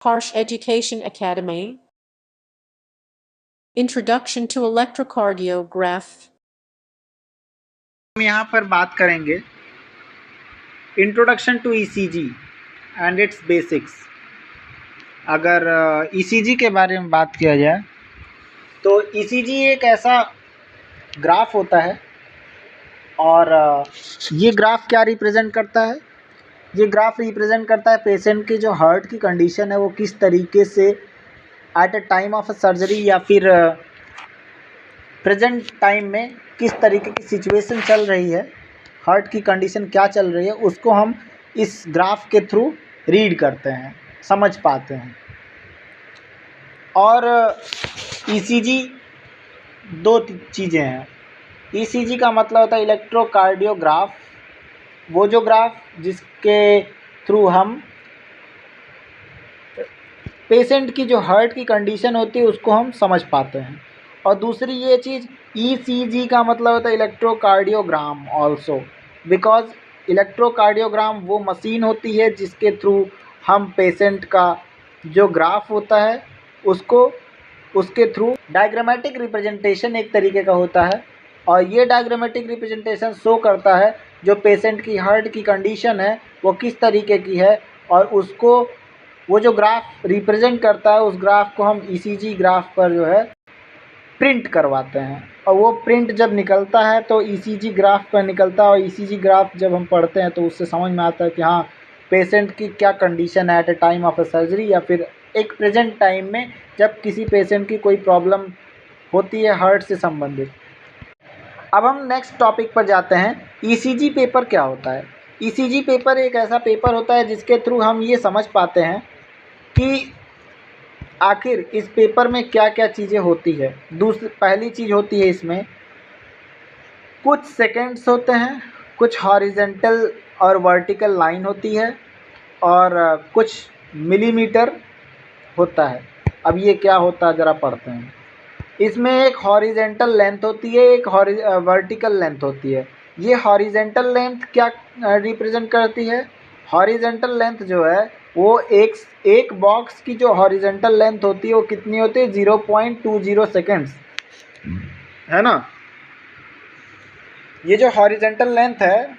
Harsh Education Academy. Introduction to Electrocardiograph. हम यहाँ पर बात करेंगे introduction to ECG and its basics. अगर ईसीजी के बारे में बात किया जाए तो ईसीजी एक ऐसा ग्राफ होता है और ये ग्राफ क्या रिप्रेजेंट करता है? ये ग्राफ रिप्रेजेंट करता है पेशेंट की जो हार्ट की कंडीशन है वो किस तरीके से at a time of surgery या फिर प्रेजेंट टाइम में किस तरीके की सिचुएशन चल रही है, हार्ट की कंडीशन क्या चल रही है, उसको हम इस ग्राफ के थ्रू रीड करते हैं, समझ पाते हैं। और ईसीजी दो चीज़ें हैं। ईसीजी का मतलब होता है इलेक्ट्रोकार्डियोग्राफ, वो जो ग्राफ जिसके थ्रू हम पेशेंट की जो हार्ट की कंडीशन होती है उसको हम समझ पाते हैं। और दूसरी ये चीज़ ईसीजी का मतलब होता है इलेक्ट्रोकार्डियोग्राम ऑल्सो, बिकॉज इलेक्ट्रोकार्डियोग्राम वो मशीन होती है जिसके थ्रू हम पेशेंट का जो ग्राफ होता है उसको उसके थ्रू डायग्रामेटिक रिप्रेजेंटेशन एक तरीके का होता है, और ये डायग्रामेटिक रिप्रेजेंटेशन शो करता है जो पेशेंट की हार्ट की कंडीशन है वो किस तरीके की है, और उसको वो जो ग्राफ रिप्रेजेंट करता है उस ग्राफ को हम ईसीजी ग्राफ पर जो है प्रिंट करवाते हैं। और वो प्रिंट जब निकलता है तो ईसीजी ग्राफ पर निकलता है, और ईसीजी ग्राफ जब हम पढ़ते हैं तो उससे समझ में आता है कि हाँ पेशेंट की क्या कंडीशन है at a time of a surgery, या फिर एक प्रेजेंट टाइम में जब किसी पेशेंट की कोई प्रॉब्लम होती है हार्ट से संबंधित। अब हम नेक्स्ट टॉपिक पर जाते हैं, ईसीजी पेपर क्या होता है। ईसीजी पेपर एक ऐसा पेपर होता है जिसके थ्रू हम ये समझ पाते हैं कि आखिर इस पेपर में क्या क्या चीज़ें होती है। पहली चीज़ होती है इसमें कुछ सेकेंड्स होते हैं, कुछ हॉरिजेंटल और वर्टिकल लाइन होती है, और कुछ मिलीमीटर होता है। अब ये क्या होता है ज़रा पढ़ते हैं। इसमें एक हॉरिजेंटल लेंथ होती है, एक वर्टिकल लेंथ होती है। ये हॉरिजेंटल लेंथ क्या रिप्रेजेंट करती है? हॉरिजेंटल लेंथ जो है वो एक बॉक्स की जो हॉरिजेंटल लेंथ होती है वो कितनी होती है? 0.20 सेकेंड्स, है ना। ये जो हॉरिजेंटल लेंथ है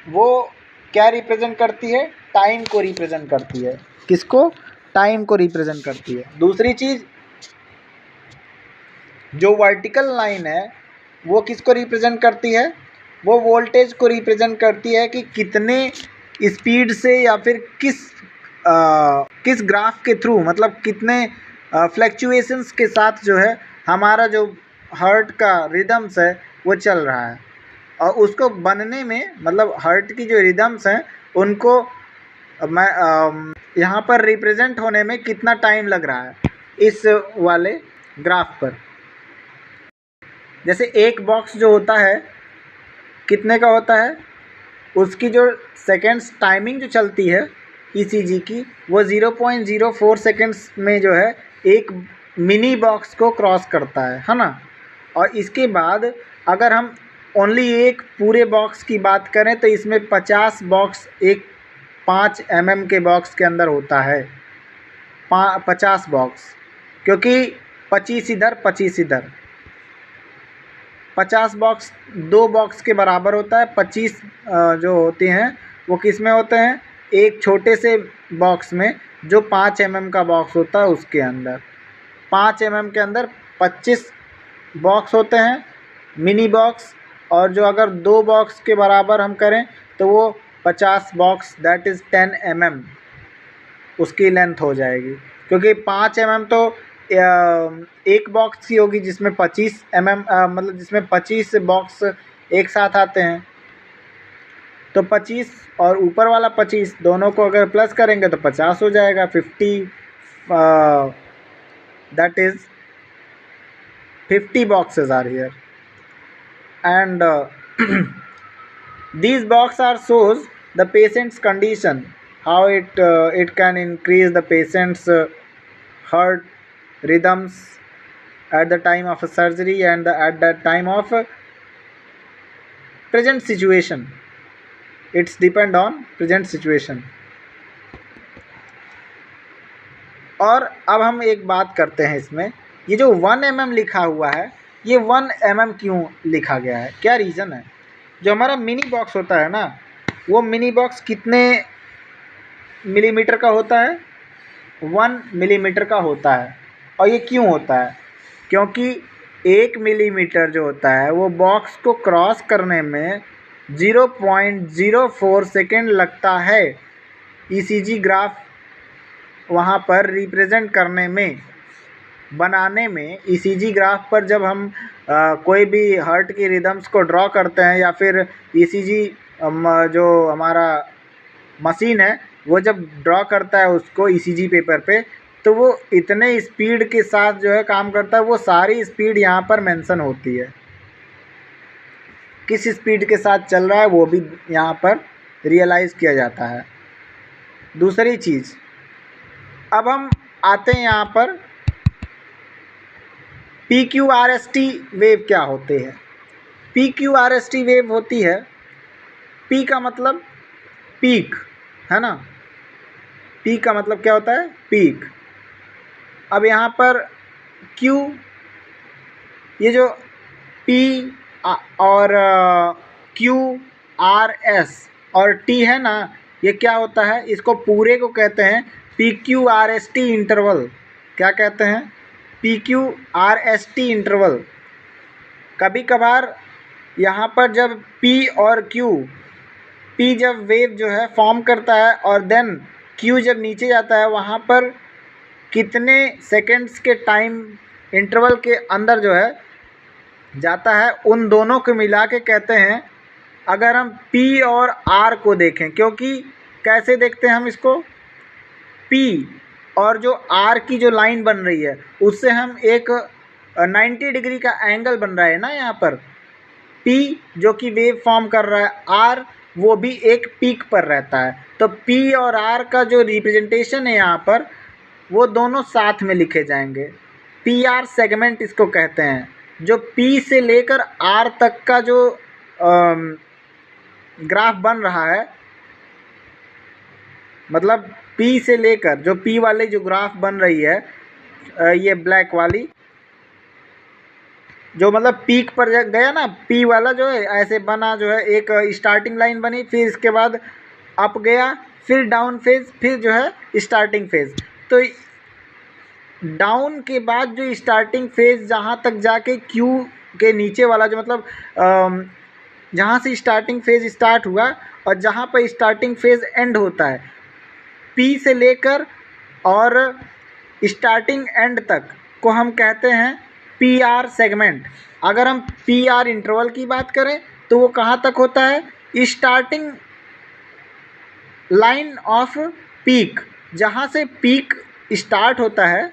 वो क्या रिप्रेजेंट करती है? टाइम को रिप्रेजेंट करती है। किसको? टाइम को रिप्रेजेंट करती है। दूसरी चीज़ जो वर्टिकल लाइन है वो किसको रिप्रेजेंट करती है? वो वोल्टेज को रिप्रेजेंट करती है कि कितने स्पीड से या फिर किस ग्राफ के थ्रू, मतलब कितने फ्लैक्चुएशंस के साथ जो है हमारा जो हार्ट का रिदम्स है वो चल रहा है, और उसको बनने में मतलब हार्ट की जो रिदम्स हैं उनको मैं यहाँ पर रिप्रेजेंट होने में कितना टाइम लग रहा है इस वाले ग्राफ पर। जैसे एक बॉक्स जो होता है कितने का होता है, उसकी जो सेकेंड्स टाइमिंग जो चलती है ईसीजी की वो 0.04 सेकेंड्स में जो है एक मिनी बॉक्स को क्रॉस करता है ना। और इसके बाद अगर हम ओनली एक पूरे बॉक्स की बात करें तो इसमें 50 बॉक्स एक 5 mm के बॉक्स के अंदर होता है। 50 बॉक्स, क्योंकि 25 इधर 25 इधर, 50 बॉक्स 2 बॉक्स के बराबर होता है। 25 जो होते हैं वो किस में होते हैं? एक छोटे से बॉक्स में जो 5 mm का बॉक्स होता है उसके अंदर। 5 mm के अंदर 25 बॉक्स होते हैं मिनी बॉक्स, और जो अगर 2 बॉक्स के बराबर हम करें तो वो 50 बॉक्स दैट इज़ 10 mm उसकी लेंथ हो जाएगी। क्योंकि 5 mm तो एक बॉक्स की होगी जिसमें 25 mm मतलब जिसमें 25 बॉक्स एक साथ आते हैं, तो 25 और ऊपर वाला 25 दोनों को अगर प्लस करेंगे तो 50 हो जाएगा। 50 that is 50 boxes are here, and these boxes are shows the patient's condition, how it can increase the patient's heart rhythms at the time of a surgery and at that time of present situation. It's depend on present situation. और अब हम एक बात करते हैं इसमें, ये जो 1 mm लिखा हुआ है, ये 1 mm क्यों लिखा गया है, क्या रीज़न है? जो हमारा मिनी बॉक्स होता है ना, वो मिनी बॉक्स कितने मिलीमीटर का होता है? 1 मिलीमीटर का होता है। और ये क्यों होता है? क्योंकि 1 मिलीमीटर जो होता है वो बॉक्स को क्रॉस करने में 0.04 सेकेंड लगता है ईसीजी ग्राफ वहाँ पर रिप्रेजेंट करने में, बनाने में। ईसीजी ग्राफ पर जब हम कोई भी हार्ट की रिदम्स को ड्रॉ करते हैं या फिर ईसीजी जो हमारा मशीन है वो जब ड्रॉ करता है उसको ईसीजी पेपर पे, तो वो इतने स्पीड के साथ जो है काम करता है, वो सारी स्पीड यहाँ पर मेंशन होती है। किस स्पीड के साथ चल रहा है वो भी यहाँ पर रियलाइज़ किया जाता है। दूसरी चीज़, अब हम आते हैं यहाँ पर PQRST वेव क्या होते हैं। PQRST वेव होती है, P का मतलब पीक है ना, P का मतलब क्या होता है? पीक। अब यहाँ पर Q, ये जो P और Q R S और T है ना, ये क्या होता है? इसको पूरे को कहते हैं PQRST इंटरवल। क्या कहते हैं? PQRST interval. कभी कभार यहाँ पर जब P और Q, P जब वेव जो है फॉर्म करता है और देन Q जब नीचे जाता है, वहाँ पर कितने सेकेंड्स के टाइम इंटरवल के अंदर जो है जाता है, उन दोनों को मिला के कहते हैं। अगर हम P और R को देखें, क्योंकि कैसे देखते हैं हम इसको, P और जो R की जो लाइन बन रही है उससे हम एक 90 डिग्री का एंगल बन रहा है ना यहाँ पर। P जो कि वेव फॉर्म कर रहा है, R वो भी एक पीक पर रहता है। तो P और R का जो रिप्रेजेंटेशन है यहाँ पर, वो दोनों साथ में लिखे जाएंगे। PR सेगमेंट इसको कहते हैं। जो P से लेकर R तक का जो ग्राफ बन रहा है, मतलब P से लेकर जो P वाली जो ग्राफ बन रही है, ये ब्लैक वाली जो मतलब पीक पर गया ना, P वाला जो है ऐसे बना, जो है एक स्टार्टिंग लाइन बनी, फिर इसके बाद अप गया, फिर डाउन फेज, फिर जो है स्टार्टिंग फेज। तो डाउन के बाद जो स्टार्टिंग फेज जहाँ तक जाके Q के नीचे वाला जो मतलब जहाँ से स्टार्टिंग फेज स्टार्ट हुआ और जहाँ पर स्टार्टिंग फेज एंड होता है, P से लेकर और स्टार्टिंग एंड तक को हम कहते हैं PR सेगमेंट। अगर हम PR इंटरवल की बात करें तो वो कहाँ तक होता है? स्टार्टिंग लाइन ऑफ पीक, जहाँ से पीक स्टार्ट होता है,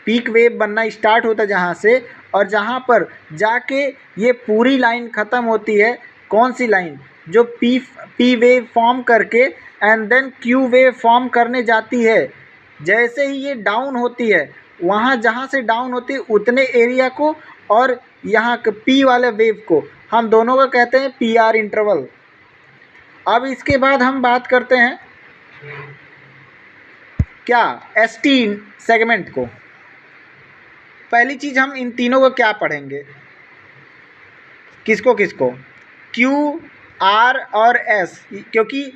पीक वेव बनना स्टार्ट होता है जहाँ से, और जहाँ पर जाके ये पूरी लाइन ख़त्म होती है। कौन सी लाइन? जो P वेव फॉर्म करके and then Q wave form करने जाती है। जैसे ही ये डाउन होती है, वहाँ जहाँ से डाउन होती है उतने एरिया को और यहाँ P वाले वेव को हम दोनों को कहते हैं PR इंटरवल। अब इसके बाद हम बात करते हैं क्या? ST सेगमेंट को। पहली चीज़ हम इन तीनों को क्या पढ़ेंगे, किसको किसको? Q, R और S। क्योंकि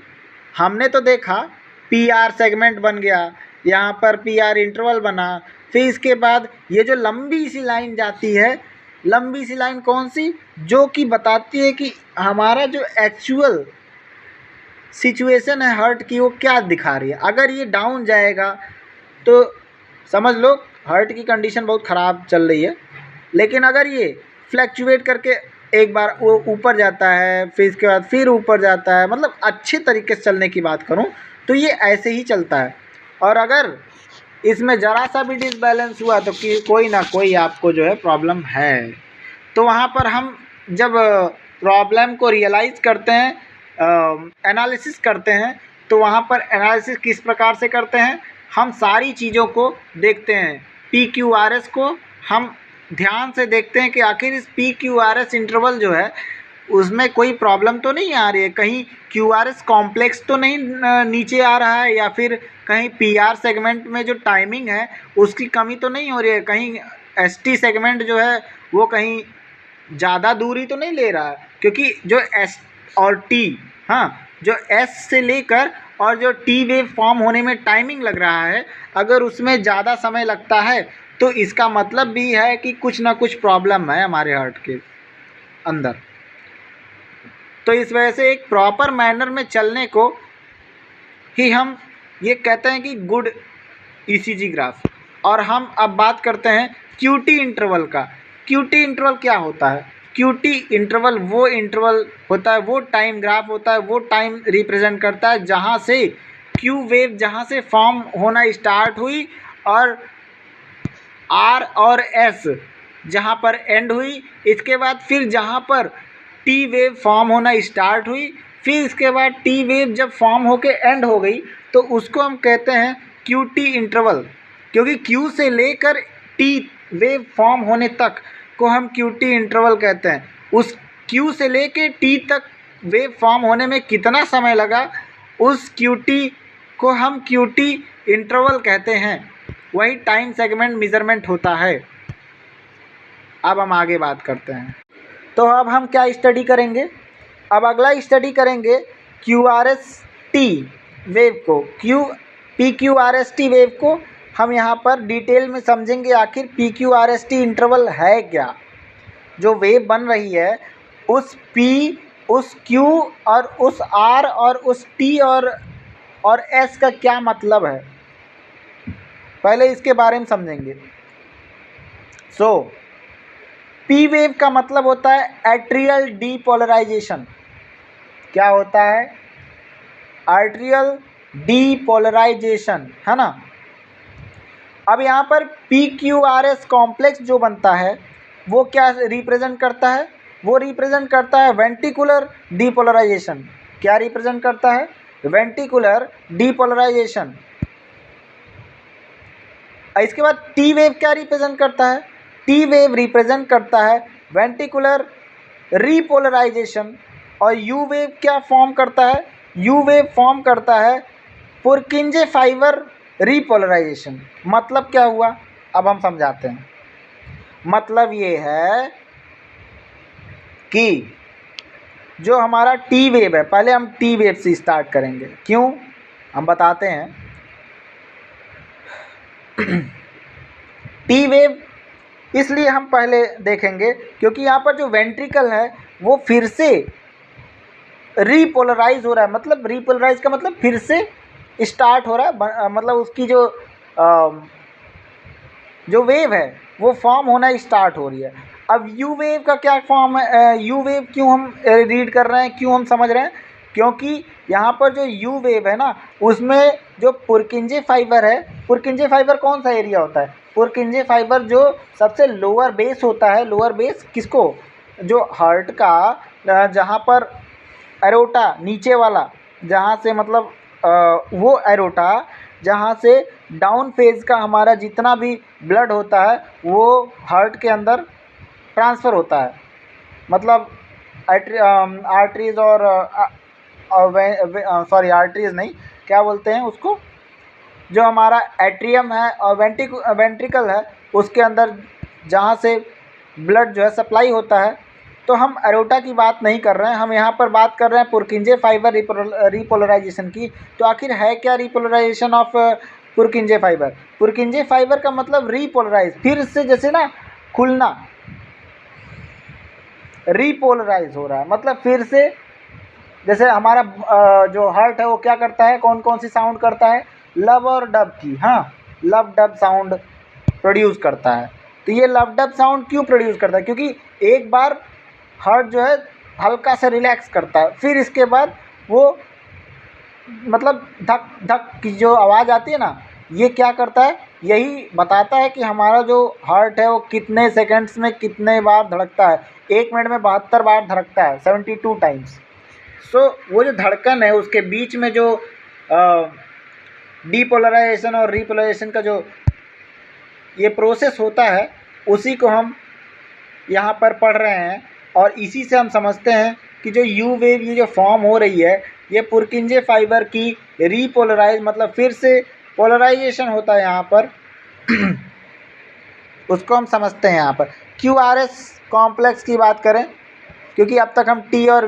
हमने तो देखा PR सेगमेंट बन गया, यहाँ पर PR इंटरवल बना, फिर इसके बाद ये जो लंबी सी लाइन जाती है, लंबी सी लाइन कौन सी? जो कि बताती है कि हमारा जो एक्चुअल सिचुएशन है हार्ट की वो क्या दिखा रही है। अगर ये डाउन जाएगा तो समझ लो हार्ट की कंडीशन बहुत ख़राब चल रही है। लेकिन अगर ये फ्लैक्चुएट करके एक बार वो ऊपर जाता है, फिर इसके बाद फिर ऊपर जाता है, मतलब अच्छे तरीके से चलने की बात करूं तो ये ऐसे ही चलता है। और अगर इसमें ज़रा सा भी डिसबैलेंस हुआ तो कि कोई ना कोई आपको जो है प्रॉब्लम है। तो वहाँ पर हम जब प्रॉब्लम को रियलाइज़ करते हैं, एनालिसिस करते हैं, तो वहाँ पर एनालिसिस किस प्रकार से करते हैं? हम सारी चीज़ों को देखते हैं। PQRS को हम ध्यान से देखते हैं कि आखिर इस PQRS इंटरवल जो है उसमें कोई प्रॉब्लम तो नहीं आ रही है, कहीं QRS कॉम्प्लेक्स तो नहीं नीचे आ रहा है, या फिर कहीं पीआर सेगमेंट में जो टाइमिंग है उसकी कमी तो नहीं हो रही है, कहीं एसटी सेगमेंट जो है वो कहीं ज़्यादा दूरी तो नहीं ले रहा है, क्योंकि जो एस और टी, हाँ, जो एस से लेकर और जो टी वेव फॉर्म होने में टाइमिंग लग रहा है, अगर उसमें ज़्यादा समय लगता है तो इसका मतलब भी है कि कुछ ना कुछ प्रॉब्लम है हमारे हार्ट के अंदर। तो इस वजह से एक प्रॉपर मैनर में चलने को ही हम ये कहते हैं कि गुड ईसीजी ग्राफ। और हम अब बात करते हैं क्यूटी इंटरवल का। क्यूटी इंटरवल क्या होता है? क्यूटी इंटरवल वो इंटरवल होता है, वो टाइम ग्राफ होता है, वो टाइम रिप्रेजेंट करता है जहाँ से क्यू वेव जहाँ से फॉर्म होना स्टार्ट हुई और आर और एस जहाँ पर एंड हुई, इसके बाद फिर जहाँ पर टी वेव फॉर्म होना स्टार्ट हुई, फिर इसके बाद टी वेव जब फॉर्म होके एंड हो गई तो उसको हम कहते हैं क्यू टी इंटरवल, क्योंकि क्यू से लेकर टी वेव फॉर्म होने तक को हम क्यू टी इंटरवल कहते हैं। उस क्यू से लेकर टी तक वेव फॉर्म होने में कितना समय लगा, उस क्यू टी को हम क्यू टी इंटरवल कहते हैं, वही टाइम सेगमेंट मेजरमेंट होता है। अब हम आगे बात करते हैं। तो अब हम क्या स्टडी करेंगे? अब अगला स्टडी करेंगे Q R S T wave को, P Q R S T wave को हम यहाँ पर डिटेल में समझेंगे। आखिर P Q R S T interval है क्या? जो वेव बन रही है उस पी, उस क्यू और उस आर और उस टी और एस का क्या मतलब है, पहले इसके बारे में समझेंगे। पी वेव का मतलब होता है एट्रियल डीपोलराइजेशन। क्या होता है? आर्ट्रियल डीपोलराइजेशन, है ना। अब यहाँ पर P Q R S complex जो बनता है वो क्या रिप्रेजेंट करता है? वो रिप्रेजेंट करता है वेंट्रिकुलर डीपोलराइजेशन। क्या रिप्रेजेंट करता है? Ventricular depolarisation. इसके बाद टी वेव क्या रिप्रेजेंट करता है? टी वेव रिप्रेजेंट करता है वेंट्रिकुलर रीपोलराइजेशन। और यू वेव क्या फॉर्म करता है? यू वेव फॉर्म करता है पुरकिंजे फाइबर रीपोलराइजेशन। मतलब क्या हुआ? अब हम समझाते हैं। मतलब ये है कि जो हमारा टी वेव है, पहले हम टी वेव से स्टार्ट करेंगे। क्यों? हम बताते हैं। टी वेव इसलिए हम पहले देखेंगे क्योंकि यहाँ पर जो वेंट्रिकल है वो फिर से रीपोलराइज हो रहा है। मतलब रीपोलराइज का मतलब फिर से स्टार्ट हो रहा है, मतलब उसकी जो वेव है वो फॉर्म होना स्टार्ट हो रही है। अब यू वेव का क्या फॉर्म है? यू वेव क्यों हम रीड कर रहे हैं, क्यों हम समझ रहे हैं? क्योंकि यहाँ पर जो यू वेव है ना, उसमें जो पुरकिंजे फाइबर है, पुरकिंजे फाइबर कौन सा एरिया होता है? पुरकिंजे फाइबर जो सबसे लोअर बेस होता है। लोअर बेस किसको? जो हार्ट का जहाँ पर एरोटा नीचे वाला, जहाँ से मतलब वो एरोटा जहाँ से डाउन फेज का हमारा जितना भी ब्लड होता है वो हार्ट के अंदर ट्रांसफ़र होता है। मतलब आर्टरीज और सॉरी आर्टरीज नहीं, क्या बोलते हैं उसको, जो हमारा एट्रियम है और वेंट्रिकल है उसके अंदर जहाँ से ब्लड जो है सप्लाई होता है। तो हम एरोटा की बात नहीं कर रहे हैं, हम यहाँ पर बात कर रहे हैं पुरकिंजे फाइबर रीपोलराइजेशन की। तो आखिर है क्या रीपोलराइजेशन ऑफ पुरकिंजे फाइबर? पुरकिंजे फाइबर का मतलब रीपोलराइज, फिर से जैसे ना खुलना, रीपोलराइज हो रहा है मतलब फिर से। जैसे हमारा जो हार्ट है वो क्या करता है, कौन कौन सी साउंड करता है? लब और डब की, हाँ, लब डब साउंड प्रोड्यूस करता है। तो ये लब डब साउंड क्यों प्रोड्यूस करता है? क्योंकि एक बार हार्ट जो है हल्का सा रिलैक्स करता है, फिर इसके बाद वो मतलब धक धक की जो आवाज़ आती है ना, ये क्या करता है? यही बताता है कि हमारा जो हार्ट है वो कितने सेकंड्स में कितने बार धड़कता है। 1 मिनट में 72 बार धड़कता है, 72 टाइम्स। सो वो जो धड़कन है उसके बीच में जो डीपोलराइजेशन और रीपोलराइजेशन का जो ये प्रोसेस होता है उसी को हम यहाँ पर पढ़ रहे हैं। और इसी से हम समझते हैं कि जो यू वेव ये जो फॉर्म हो रही है ये पुरकिंजे फाइबर की रीपोलराइज मतलब फिर से पोलराइजेशन होता है यहाँ पर उसको हम समझते हैं यहाँ पर। QRS कॉम्प्लेक्स की बात करें, क्योंकि अब तक हम T और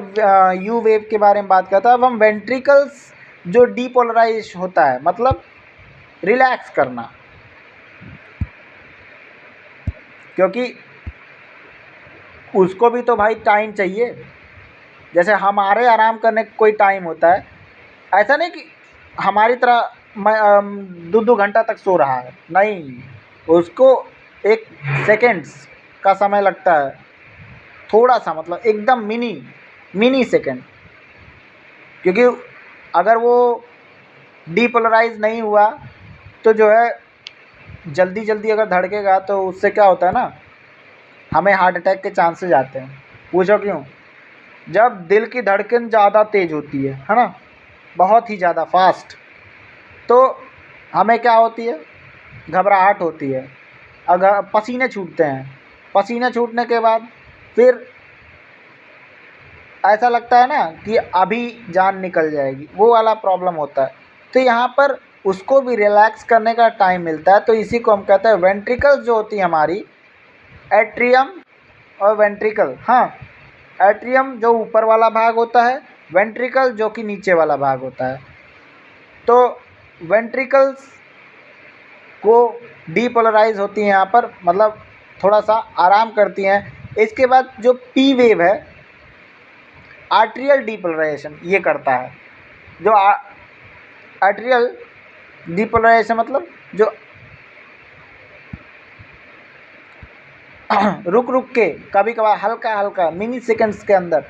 U वेव के बारे में बात करते हैं, अब हम वेंट्रिकल्स जो डीपोलराइज होता है मतलब रिलैक्स करना, क्योंकि उसको भी तो भाई टाइम चाहिए। जैसे हमारे आराम करने का कोई टाइम होता है, ऐसा नहीं कि हमारी तरह मैं 2-2 घंटा तक सो रहा है, नहीं, उसको 1 सेकेंड्स का समय लगता है, थोड़ा सा मतलब एकदम मिनी सेकेंड, क्योंकि अगर वो डीपोलराइज नहीं हुआ तो जो है जल्दी जल्दी अगर धड़केगा तो उससे क्या होता है ना, हमें हार्ट अटैक के चांसेस आते हैं। पूछो क्यों? जब दिल की धड़कन ज़्यादा तेज़ होती है ना, बहुत ही ज़्यादा फास्ट, तो हमें क्या होती है, घबराहट होती है, अगर पसीने छूटते हैं, पसीने छूटने के बाद फिर ऐसा लगता है ना कि अभी जान निकल जाएगी, वो वाला प्रॉब्लम होता है। तो यहाँ पर उसको भी रिलैक्स करने का टाइम मिलता है, तो इसी को हम कहते हैं वेंट्रिकल्स जो होती है हमारी, एट्रियम और वेंट्रिकल। हाँ, एट्रियम जो ऊपर वाला भाग होता है, वेंट्रिकल जो कि नीचे वाला भाग होता है। तो वेंट्रिकल्स को डीपोलराइज होती हैं यहाँ पर, मतलब थोड़ा सा आराम करती हैं। इसके बाद जो P वेव है, आर्ट्रियल डीपोलराइजेशन ये करता है। जो आर्ट्रियल डीपोलराइजेशन मतलब जो रुक रुक के, कभी कभार हल्का हल्का मिनी सेकंड्स के अंदर,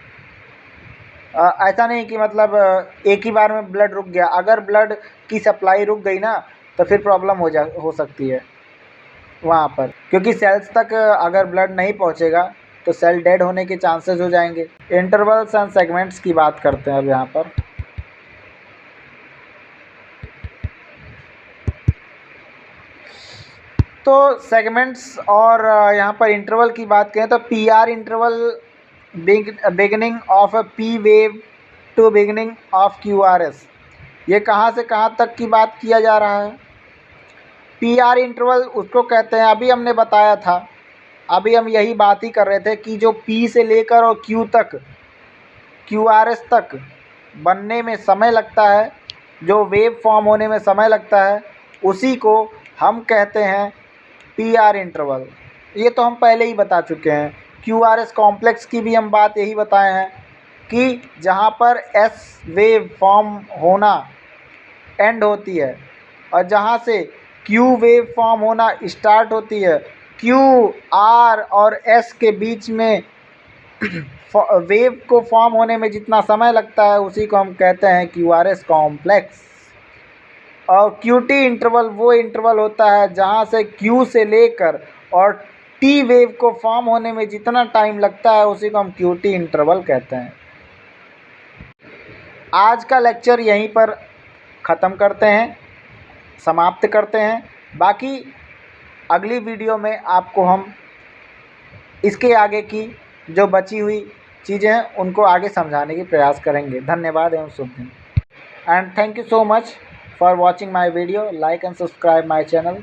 ऐसा नहीं कि मतलब एक ही बार में ब्लड रुक गया। अगर ब्लड की सप्लाई रुक गई ना तो फिर प्रॉब्लम हो सकती है वहाँ पर, क्योंकि सेल्स तक अगर ब्लड नहीं पहुँचेगा तो सेल डेड होने के चांसेस हो जाएंगे। इंटरवल्स एंड सेगमेंट्स की बात करते हैं अब यहाँ पर। तो सेगमेंट्स और यहाँ पर इंटरवल की बात करें तो PR interval beginning of a P wave to beginning of QRS, ये कहाँ से कहाँ तक की बात किया जा रहा है। PR इंटरवल उसको कहते हैं, अभी हमने बताया था, अभी हम यही बात ही कर रहे थे कि जो P से लेकर और Q तक, QRS तक बनने में समय लगता है, जो वेव फॉर्म होने में समय लगता है, उसी को हम कहते हैं PR इंटरवल। ये तो हम पहले ही बता चुके हैं। QRS कॉम्प्लेक्स की भी हम बात यही बताए हैं कि जहाँ पर S वेव फॉर्म होना एंड होती है और जहाँ से Q वेव फॉर्म होना स्टार्ट होती है, Q, R और S के बीच में वेव को फॉर्म होने में जितना समय लगता है उसी को हम कहते हैं QRS कॉम्प्लेक्स। और QT इंटरवल वो इंटरवल होता है जहाँ से Q से लेकर और T वेव को फॉर्म होने में जितना टाइम लगता है उसी को हम QT इंटरवल कहते हैं। आज का लेक्चर यहीं पर ख़त्म करते हैं, समाप्त करते हैं। बाकी अगली वीडियो में आपको हम इसके आगे की जो बची हुई चीज़ें हैं उनको आगे समझाने की प्रयास करेंगे। धन्यवाद एवं शुभ दिन। And thank you so much for watching my video. Like and subscribe my channel.